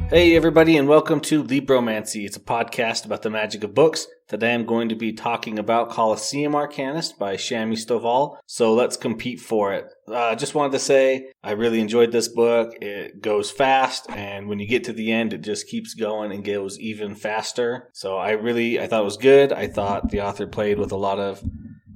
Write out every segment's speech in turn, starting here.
Hey everybody, and welcome to Libromancy. It's a podcast about the magic of books. Today I'm going to be talking about Coliseum Arcanist by Shami Stovall. So let's compete for it. Just wanted to say I really enjoyed this book. It goes fast, and when you get to the end, it just keeps going and goes even faster. So I thought it was good. I thought the author played with a lot of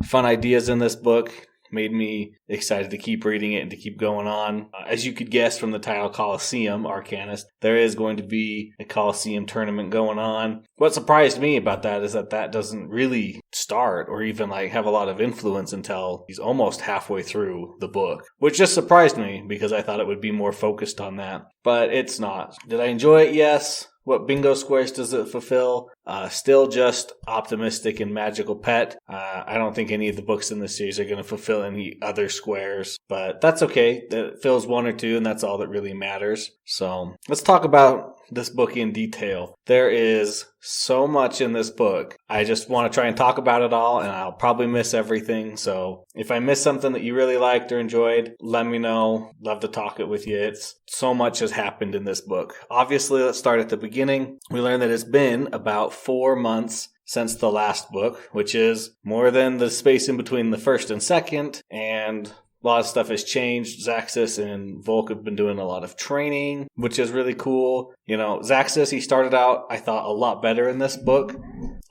fun ideas in this book. Made me excited to keep reading it and to keep going on. As you could guess from the title Coliseum Arcanist, there is going to be a Coliseum tournament going on. What surprised me about that is that doesn't really start or even have a lot of influence until he's almost halfway through the book, which just surprised me because I thought it would be more focused on that. But it's not. Did I enjoy it? Yes. What bingo squares does it fulfill? Still just optimistic and magical pet. I don't think any of the books in this series are going to fulfill any other squares, but that's okay. It fills one or two, and that's all that really matters. So let's talk about this book in detail. There is so much in this book. I just want to try and talk about it all, and I'll probably miss everything. So if I miss something that you really liked or enjoyed, let me know. Love to talk it with you. So much has happened in this book. Obviously, let's start at the beginning. We learn that it's been about 4 months since the last book, which is more than the space in between the first and second, and a lot of stuff has changed. Zaxxas and Volk have been doing a lot of training, which is really cool. Zaxxas, he started out, I thought, a lot better in this book.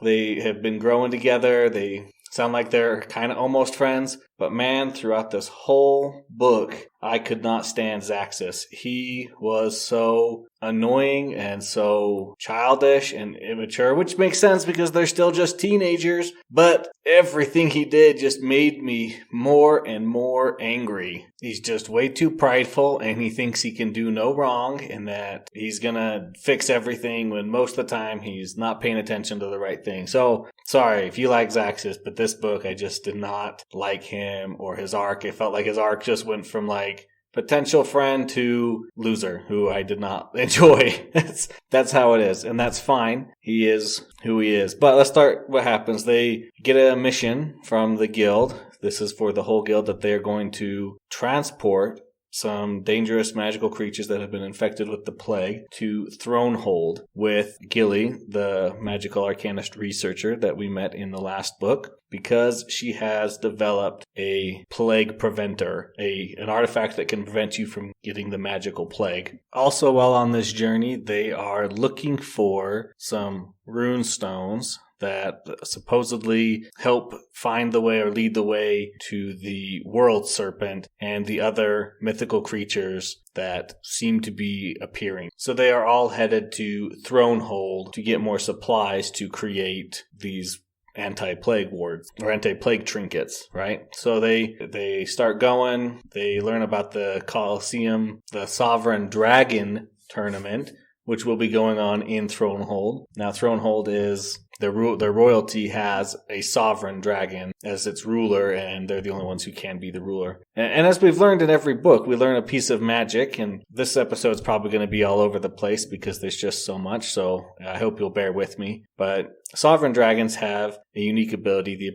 They have been growing together. They sound like they're kind of almost friends. But man, throughout this whole book, I could not stand Zaxxas. He was so annoying and so childish and immature, which makes sense because they're still just teenagers. But everything he did just made me more and more angry. He's just way too prideful, and he thinks he can do no wrong and that he's going to fix everything when most of the time he's not paying attention to the right thing. So, sorry if you like Zaxxas, but this book, I just did not like him or his arc. It felt like his arc just went from potential friend to loser, who I did not enjoy. That's how it is, and that's fine. He is who he is. But let's start what happens. They get a mission from the guild. This is for the whole guild, that they are going to transport some dangerous magical creatures that have been infected with the plague to Thronehold with Gilly, the magical arcanist researcher that we met in the last book, because she has developed a plague preventer, an artifact that can prevent you from getting the magical plague. Also, while on this journey, they are looking for some rune stones that supposedly help find the way or lead the way to the world serpent and the other mythical creatures that seem to be appearing. So they are all headed to Thronehold to get more supplies to create these anti-plague wards or anti-plague trinkets, right? So they start going. They learn about the Coliseum, the Sovereign Dragon tournament, which will be going on in Thronehold. Now, Thronehold is their royalty has a sovereign dragon as its ruler, and they're the only ones who can be the ruler. And as we've learned in every book, we learn a piece of magic, and this episode's probably going to be all over the place because there's just so much, so I hope you'll bear with me. But sovereign dragons have a unique ability, the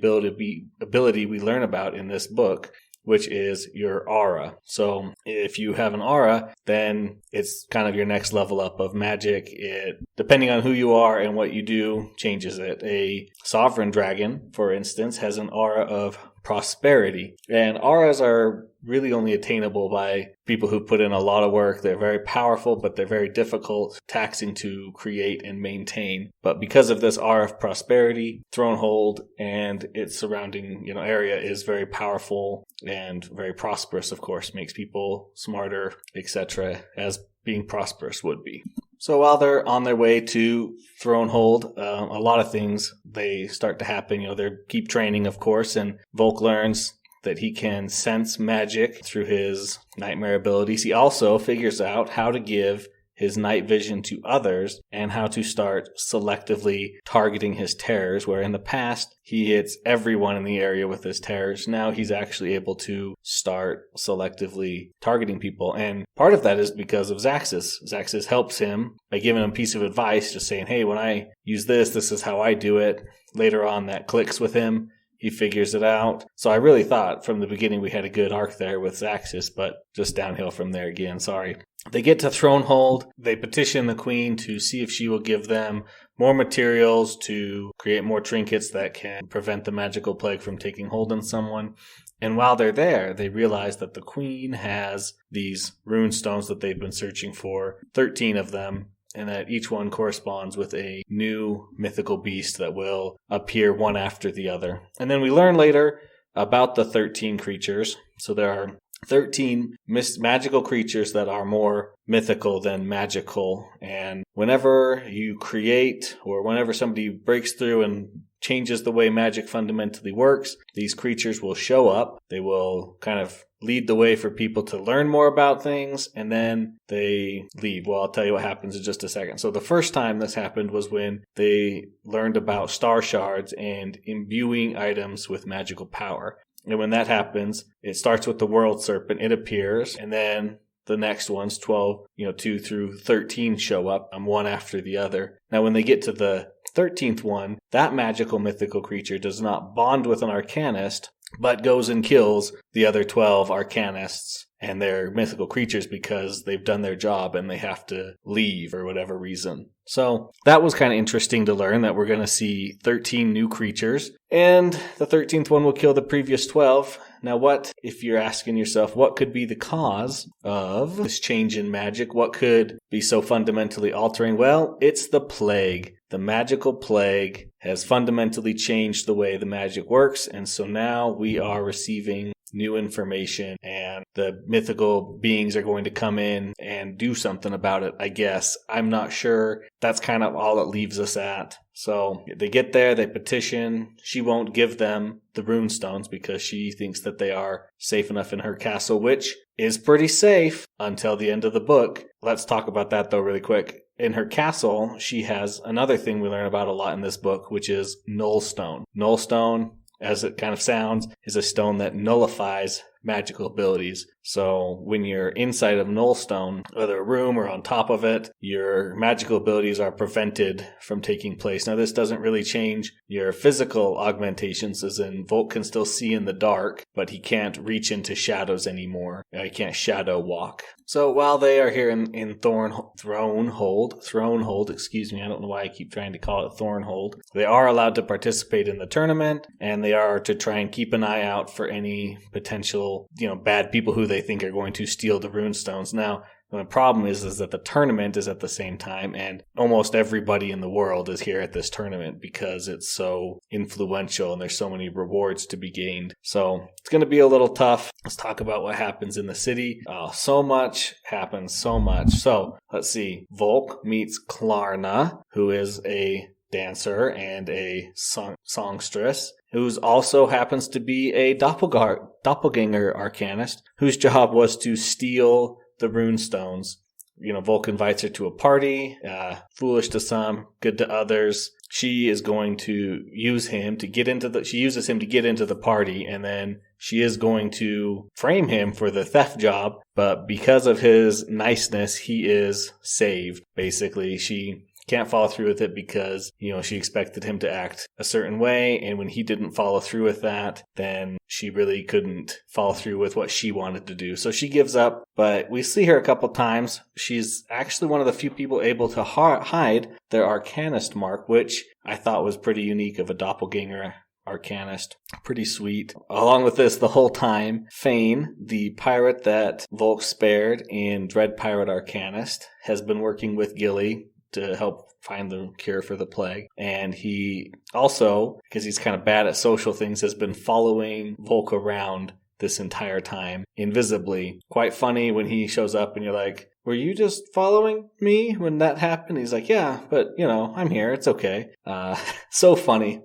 ability we learn about in this book, which is your aura. So if you have an aura, then it's kind of your next level up of magic. It, depending on who you are and what you do, changes it. A sovereign dragon, for instance, has an aura of prosperity. And auras are really only attainable by people who put in a lot of work. They're very powerful, but they're very difficult, taxing to create and maintain. But because of this aura of prosperity, Thronehold and its surrounding area is very powerful and very prosperous, of course, makes people smarter, etc., as being prosperous would be. So while they're on their way to Thronehold, a lot of things, they start to happen. They keep training, of course, and Volk learns that he can sense magic through his nightmare abilities. He also figures out how to give his night vision to others and how to start selectively targeting his terrors, where in the past he hits everyone in the area with his terrors. Now he's actually able to start selectively targeting people. And part of that is because of Zaxxas. Zaxxas helps him by giving him a piece of advice, just saying, hey, when I use this is how I do it. Later on, that clicks with him. He figures it out. So I really thought from the beginning we had a good arc there with Zaxxas, but just downhill from there again. Sorry. they get to Thronehold. They petition the queen to see if she will give them more materials to create more trinkets that can prevent the magical plague from taking hold on someone. And while they're there, they realize that the queen has these rune stones that they've been searching for, 13 of them, and that each one corresponds with a new mythical beast that will appear one after the other. And then we learn later about the 13 creatures. So there are 13 magical creatures that are more mythical than magical. And whenever you create, or whenever somebody breaks through and changes the way magic fundamentally works, these creatures will show up. They will kind of lead the way for people to learn more about things, and then they leave. Well, I'll tell you what happens in just a second. So the first time this happened was when they learned about star shards and imbuing items with magical power. And when that happens, it starts with the world serpent. It appears, and then the next ones, 12, 2 through 13 show up, one after the other. Now, when they get to the 13th one, that magical mythical creature does not bond with an Arcanist, but goes and kills the other 12 Arcanists and their mythical creatures because they've done their job and they have to leave for whatever reason. So that was kind of interesting to learn that we're going to see 13 new creatures, and the 13th one will kill the previous 12. Now, what, if you're asking yourself, what could be the cause of this change in magic? What could be so fundamentally altering? Well, it's the plague. The magical plague has fundamentally changed the way the magic works, and so now we are receiving new information, and the mythical beings are going to come in and do something about it, I guess. I'm not sure. That's kind of all it leaves us at. So they get there, they petition. She won't give them the rune stones because she thinks that they are safe enough in her castle, which is pretty safe until the end of the book. Let's talk about that, though, really quick. In her castle, she has another thing we learn about a lot in this book, which is Nullstone. Nullstone, as it kind of sounds, is a stone that nullifies magical abilities. So when you're inside of Nullstone, whether a room or on top of it, your magical abilities are prevented from taking place. Now, this doesn't really change your physical augmentations, as in Volk can still see in the dark, but he can't reach into shadows anymore. He can't shadow walk. So while they are here in Thronehold, excuse me, I don't know why I keep trying to call it Thornhold. They are allowed to participate in the tournament, and they are to try and keep an eye out for any potential, bad people who they think are going to steal the runestones. Now, the problem is that the tournament is at the same time, and almost everybody in the world is here at this tournament because it's so influential and there's so many rewards to be gained. So it's going to be a little tough. Let's talk about what happens in the city. So much happens, so much. So let's see. Volk meets Klarna, who is a dancer and a songstress, who also happens to be a doppelganger Arcanist, whose job was to steal the rune stones. Volk invites her to a party, foolish to some, good to others. She is going to use him to get into the party, and then she is going to frame him for the theft job, but because of his niceness, he is saved. Basically, she can't follow through with it because, she expected him to act a certain way, and when he didn't follow through with that, then she really couldn't follow through with what she wanted to do. So she gives up, but we see her a couple times. She's actually one of the few people able to hide their Arcanist mark, which I thought was pretty unique of a doppelganger Arcanist. Pretty sweet. Along with this, the whole time, Fane, the pirate that Volk spared in Dread Pirate Arcanist, has been working with Gilly to help find the cure for the plague. And he also, because he's kind of bad at social things, has been following Volk around this entire time, invisibly. Quite funny when he shows up and you're like, were you just following me when that happened? He's like, yeah, but, I'm here. It's okay. So funny.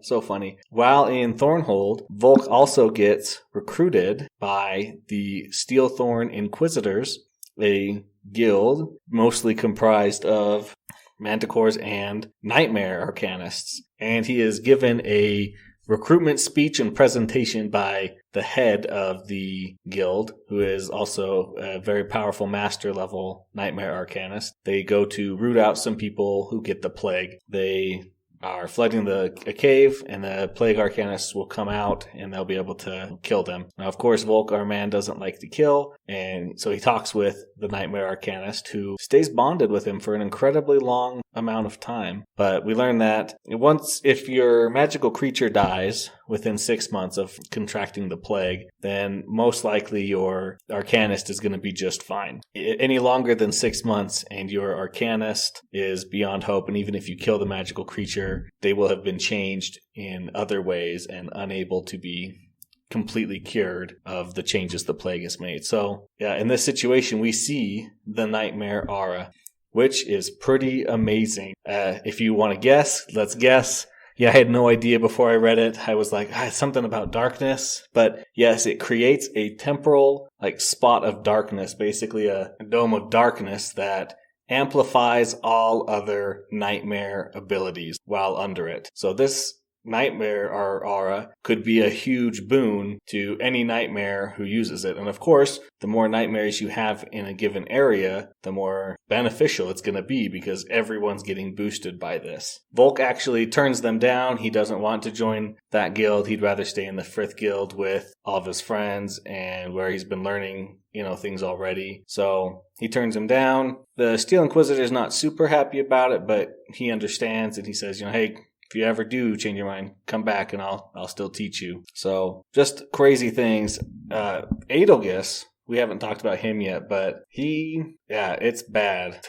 While in Thornhold, Volk also gets recruited by the Steelthorn Inquisitors, a guild mostly comprised of Manticores and Nightmare Arcanists. And he is given a recruitment speech and presentation by the head of the guild, who is also a very powerful master level Nightmare Arcanist. They go to root out some people who get the plague. They are flooding a cave, and the Plague Arcanists will come out, and they'll be able to kill them. Now, of course, Volk, our man, doesn't like to kill, and so he talks with the Nightmare Arcanist, who stays bonded with him for an incredibly long amount of time. But we learn that if your magical creature dies within 6 months of contracting the plague, then most likely your Arcanist is going to be just fine. Any longer than 6 months and your Arcanist is beyond hope, and even if you kill the magical creature, they will have been changed in other ways and unable to be completely cured of the changes the plague has made. So, yeah, in this situation, we see the Nightmare Aura, which is pretty amazing. If you want to guess, let's guess. Yeah, I had no idea before I read it. I was like, it's something about darkness. But yes, it creates a temporal spot of darkness, basically a dome of darkness that amplifies all other nightmare abilities while under it. So this Nightmare Aura could be a huge boon to any nightmare who uses it. And of course, the more nightmares you have in a given area, the more beneficial it's going to be because everyone's getting boosted by this. Volk actually turns them down. He doesn't want to join that guild. He'd rather stay in the Frith guild with all of his friends and where he's been learning things already. So he turns him down. The Steel Inquisitor's not super happy about it, but he understands and he says, hey, if you ever do change your mind, come back and I'll still teach you. So just crazy things. We haven't talked about him yet, but it's bad.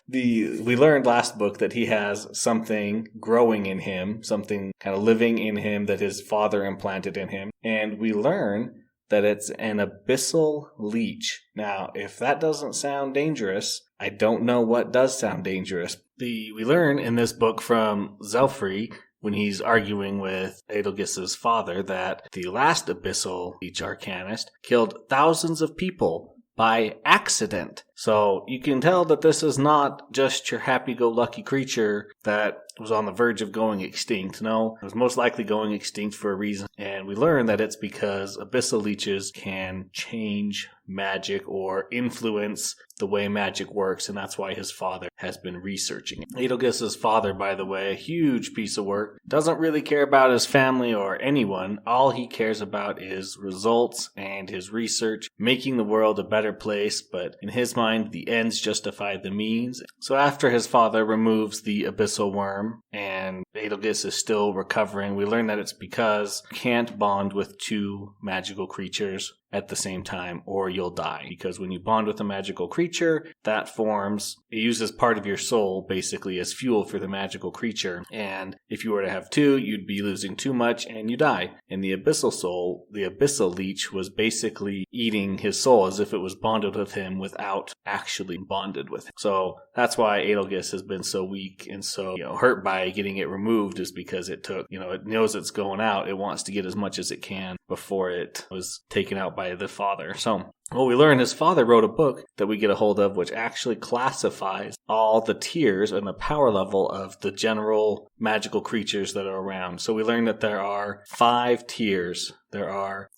We learned last book that he has something growing in him, something kind of living in him that his father implanted in him. And we learn that it's an abyssal leech. Now, if that doesn't sound dangerous, I don't know what does sound dangerous. We learn in this book from Zelfrey, when he's arguing with Adelgis's father, that the last abyssal leech arcanist killed thousands of people by accident. So you can tell that this is not just your happy-go-lucky creature that was on the verge of going extinct. No, it was most likely going extinct for a reason. And we learn that it's because abyssal leeches can change magic or influence the way magic works, and that's why his father has been researching it. Adelgis's father, by the way, a huge piece of work, doesn't really care about his family or anyone. All he cares about is results and his research, making the world a better place, but in his mind, the ends justify the means. So after his father removes the abyssal worm and Adelgis is still recovering, we learn that it's because you can't bond with two magical creatures at the same time or you'll die. Because when you bond with a magical creature, it uses part of your soul basically as fuel for the magical creature. And if you were to have two, you'd be losing too much and you die. And the abyssal leech was basically eating his soul as if it was bonded with him without actually bonded with him. So that's why Adelgis has been so weak and so hurt by getting it removed, is because it knows it's going out. It wants to get as much as it can before it was taken out by the father. So what we learned, his father wrote a book that we get a hold of, which actually classifies all the tiers and the power level of the general magical creatures that are around. So we learned that there are 5 tiers.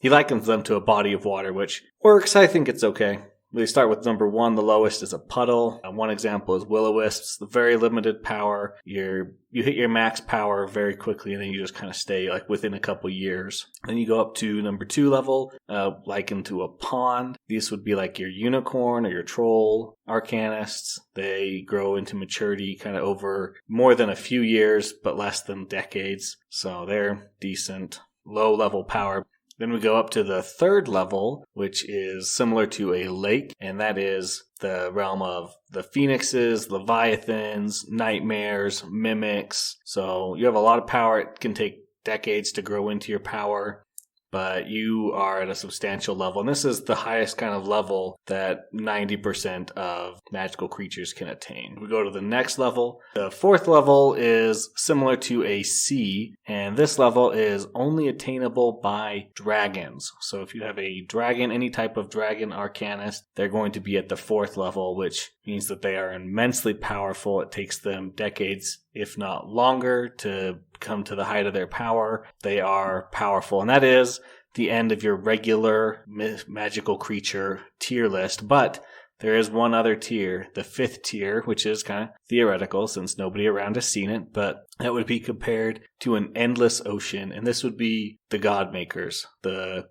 He likens them to a body of water, which works. I think it's okay. We start with number 1. The lowest is a puddle. One example is will-o-wisps. Very limited power. You hit your max power very quickly, and then you just kind of stay within a couple years. Then you go up to number 2 level, likened to a pond. These would be your unicorn or your troll arcanists. They grow into maturity kind of over more than a few years, but less than decades. So they're decent, low-level power. Then we go up to the 3rd level, which is similar to a lake, and that is the realm of the phoenixes, leviathans, nightmares, mimics. So you have a lot of power. It can take decades to grow into your power, but you are at a substantial level. And this is the highest kind of level that 90% of magical creatures can attain. We go to the next level. The 4th level is similar to a sea, and this level is only attainable by dragons. So if you have a dragon, any type of dragon arcanist, they're going to be at the 4th level, which means that they are immensely powerful. It takes them decades, if not longer, to come to the height of their power. They are powerful, and that is the end of your regular magical creature tier list, but there is one other tier, the 5th tier, which is kind of theoretical since nobody around has seen it, but that would be compared to an endless ocean, and this would be the God Makers, the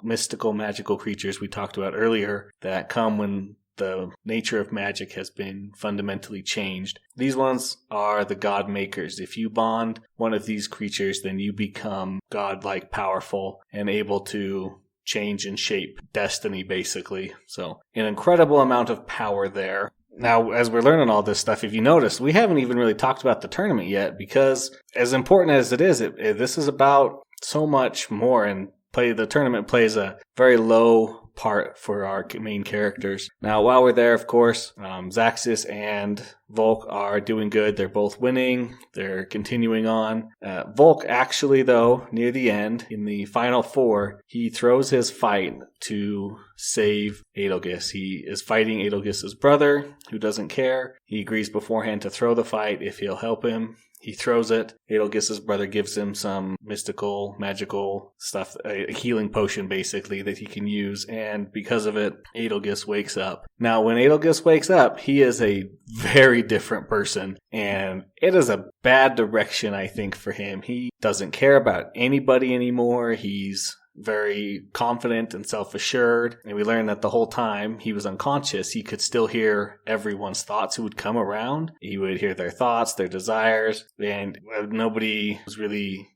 mystical magical creatures we talked about earlier that come when the nature of magic has been fundamentally changed. These ones are the God Makers. If you bond one of these creatures, then you become godlike powerful and able to change and shape destiny, basically. So an incredible amount of power there. Now, as we're learning all this stuff, if you notice, we haven't even really talked about the tournament yet, because as important as it is, this is about so much more, and the tournament plays a very low part for our main characters. Now, while we're there, of course, Zaxis and Volk are doing good. They're both winning. They're continuing on. Volk, actually, though, near the end, in the final 4, he throws his fight to save Adelgis. He is fighting Adelgis's brother, who doesn't care. He agrees beforehand to throw the fight if he'll help him. He throws it. Adelgis's brother gives him some mystical, magical stuff, a healing potion basically that he can use, and because of it, Adelgis wakes up. Now, when Adelgis wakes up, he is a very different person, and it is a bad direction, I think, for him. He doesn't care about anybody anymore. He's very confident and self-assured, and we learned that the whole time he was unconscious, he could still hear everyone's thoughts who would come around. He would hear their thoughts, their desires, and nobody was really,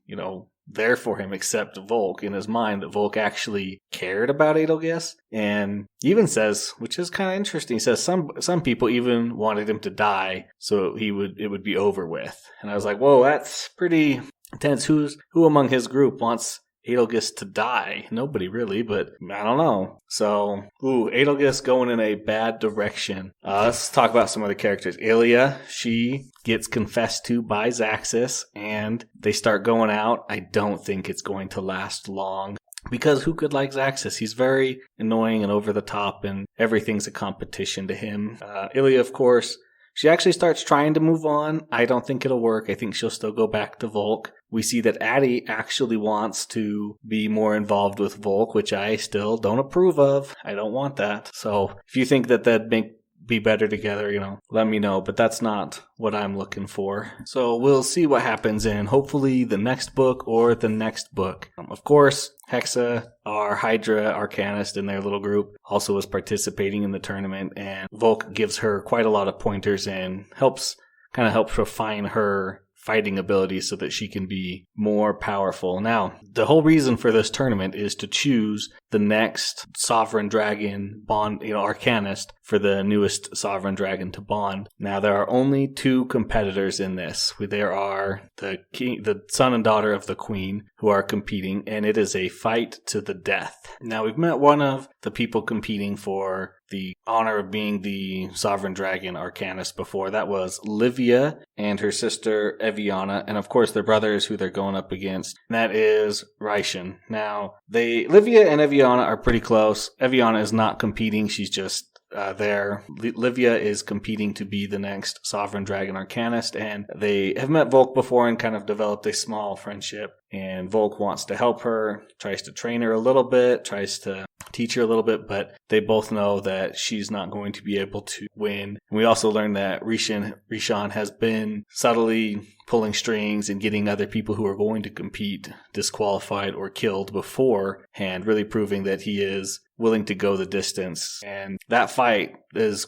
there for him except Volk. In his mind, that Volk actually cared about Adelgis, and he even says, which is kind of interesting, he says some people even wanted him to die so it would be over with. And I was like, whoa, that's pretty intense. Who among his group wants Adelgis to die? Nobody really, but I don't know. So, Adelgis going in a bad direction. Let's talk about some other characters. Ilia, she gets confessed to by Zaxis, and they start going out. I don't think it's going to last long, because who could like Zaxis? He's very annoying and over the top, and everything's a competition to him. Ilia, of course, she actually starts trying to move on. I don't think it'll work. I think she'll still go back to Volk. We see that Addie actually wants to be more involved with Volk, which I still don't approve of. I don't want that. So if you think that that'd be better together, let me know. But that's not what I'm looking for. So we'll see what happens in hopefully the next book or the next book. Of course, Hexa, our Hydra Arcanist in their little group, also was participating in the tournament, and Volk gives her quite a lot of pointers and helps refine her fighting abilities so that she can be more powerful. Now, the whole reason for this tournament is to choose the next Sovereign Dragon bond, Arcanist, for the newest Sovereign Dragon to bond. Now, there are only 2 competitors in this. There are the son and daughter of the Queen who are competing, and it is a fight to the death. Now, we've met one of the people competing for the honor of being the Sovereign Dragon Arcanist before. That was Livia and her sister Eviana, and of course their brothers who they're going up against. And that is Ryshan. Now, Livia and Eviana are pretty close. Eviana is not competing, she's just there. Livia is competing to be the next Sovereign Dragon Arcanist, and they have met Volk before and kind of developed a small friendship. And Volk wants to help her, tries to train her a little bit, tries to teach her a little bit, but they both know that she's not going to be able to win. And we also learned that Ryshan has been subtly pulling strings and getting other people who are going to compete disqualified or killed beforehand, really proving that he is willing to go the distance. And that fight is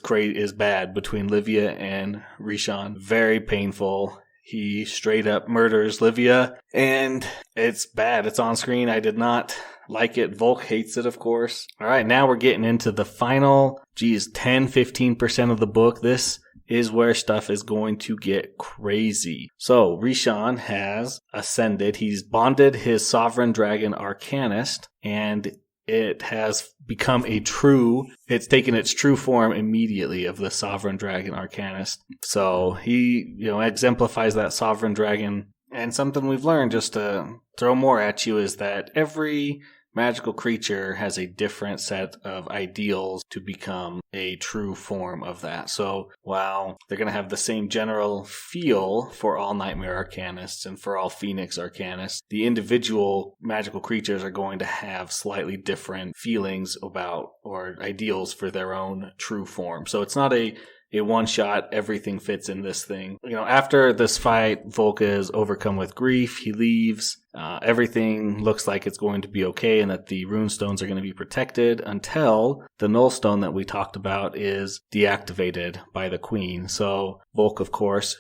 bad between Livia and Ryshan. Very painful. He straight up murders Livia, and it's bad. It's on screen. I did not like it. Volk hates it, of course. All right, now we're getting into the final, 10-15% of the book. This is where stuff is going to get crazy. So, Ryshan has ascended. He's bonded his Sovereign Dragon Arcanist, and it has become it's taken its true form immediately of the Sovereign Dragon Arcanist. So he, exemplifies that Sovereign Dragon. And something we've learned, just to throw more at you, is that every magical creature has a different set of ideals to become a true form of that. So while they're going to have the same general feel for all Nightmare Arcanists and for all Phoenix Arcanists, the individual magical creatures are going to have slightly different feelings about or ideals for their own true form. So it's not a one-shot, everything fits in this thing. After this fight, Volk is overcome with grief. He leaves. Everything looks like it's going to be okay and that the runestones are going to be protected until the null stone that we talked about is deactivated by the queen. So Volk, of course,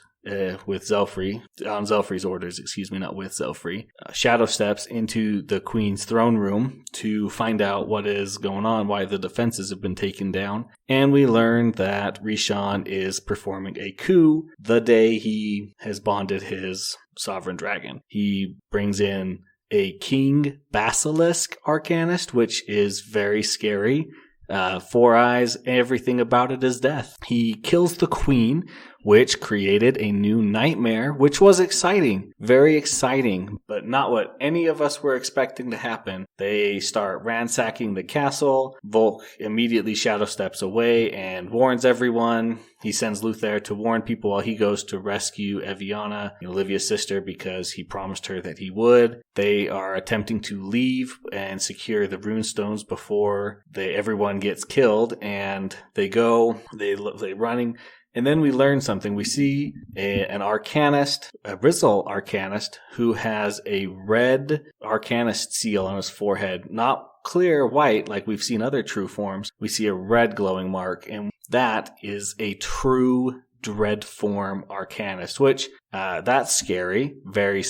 with Zelfrey, on Zelfrey's orders, not with Zelfrey, shadow steps into the queen's throne room to find out what is going on, why the defenses have been taken down. And we learn that Rishon is performing a coup the day he has bonded his sovereign dragon. He brings in a King Basilisk Arcanist, which is very scary. 4 eyes, everything about it is death. He kills the queen, which created a new nightmare, which was exciting, very exciting, but not what any of us were expecting to happen. They start ransacking the castle. Volk immediately shadow steps away and warns everyone. He sends Luther to warn people while he goes to rescue Eviana, Olivia's sister, because he promised her that he would. They are attempting to leave and secure the runestones before everyone gets killed, and they running. And then we learn something. We see an Arcanist, a Rizal Arcanist, who has a red Arcanist seal on his forehead. Not clear white like we've seen other true forms. We see a red glowing mark, and that is a true dread form Arcanist, which that's scary, very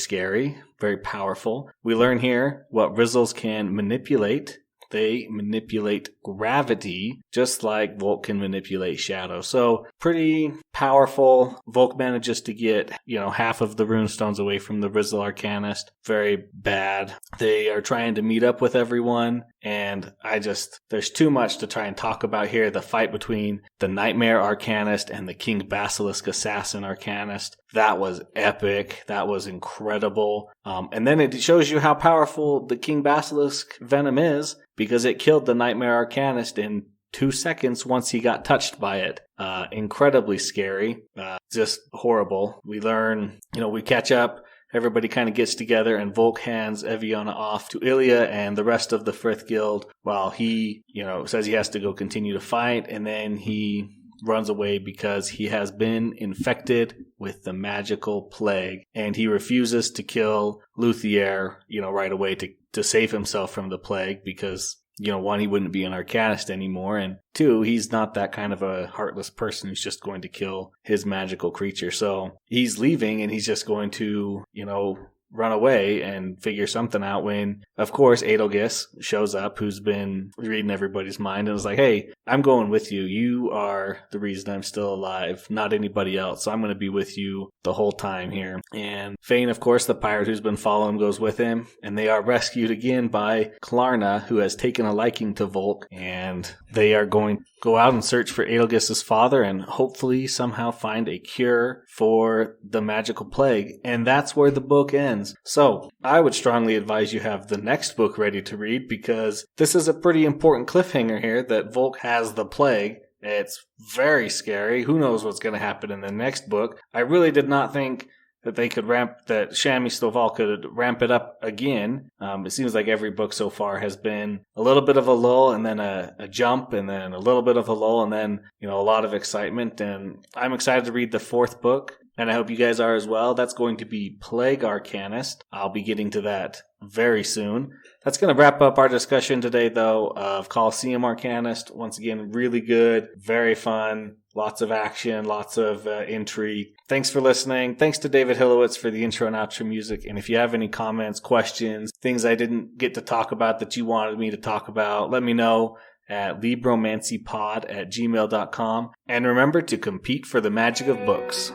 powerful. We learn here what Rizals can manipulate. They manipulate gravity, just like Volk can manipulate shadow. So pretty powerful. Volk manages to get, half of the runestones away from the Rizal Arcanist. Very bad. They are trying to meet up with everyone. And there's too much to try and talk about here. The fight between the Nightmare Arcanist and the King Basilisk Assassin Arcanist. That was epic. That was incredible. And then it shows you how powerful the King Basilisk venom is, because it killed the Nightmare Arcanist in 2 seconds once he got touched by it. Incredibly scary. Just horrible. We learn, we catch up. Everybody kind of gets together, and Volk hands Eviana off to Ilya and the rest of the Frith Guild while he, says he has to go continue to fight, and then he runs away because he has been infected with the magical plague, and he refuses to kill Luthier, right away to save himself from the plague because, one, he wouldn't be an Arcanist anymore, and 2, he's not that kind of a heartless person who's just going to kill his magical creature. So he's leaving, and he's just going to, run away and figure something out when, of course, Adelgis shows up, who's been reading everybody's mind, and is like, hey, I'm going with you. You are the reason I'm still alive, not anybody else. So I'm going to be with you the whole time here. And Fane, of course, the pirate who's been following him, goes with him, and they are rescued again by Klarna, who has taken a liking to Volk, and they are going to go out and search for Adelgis's father and hopefully somehow find a cure for the magical plague. And that's where the book ends. So I would strongly advise you have the next book ready to read, because this is a pretty important cliffhanger here that Volk has the plague. It's very scary. Who knows what's going to happen in the next book. I really did not think that Shami Stovall could ramp it up again. It seems like every book so far has been a little bit of a lull, and then a jump, and then a little bit of a lull, and then, a lot of excitement. And I'm excited to read the 4th book, and I hope you guys are as well. That's going to be Plague Arcanist. I'll be getting to that very soon. That's going to wrap up our discussion today, though, of Coliseum Arcanist. Once again, really good, very fun, lots of action, lots of intrigue. Thanks for listening. Thanks to David Hillowitz for the intro and outro music. And if you have any comments, questions, things I didn't get to talk about that you wanted me to talk about, let me know at libromancypod@gmail.com. And remember to compete for the magic of books.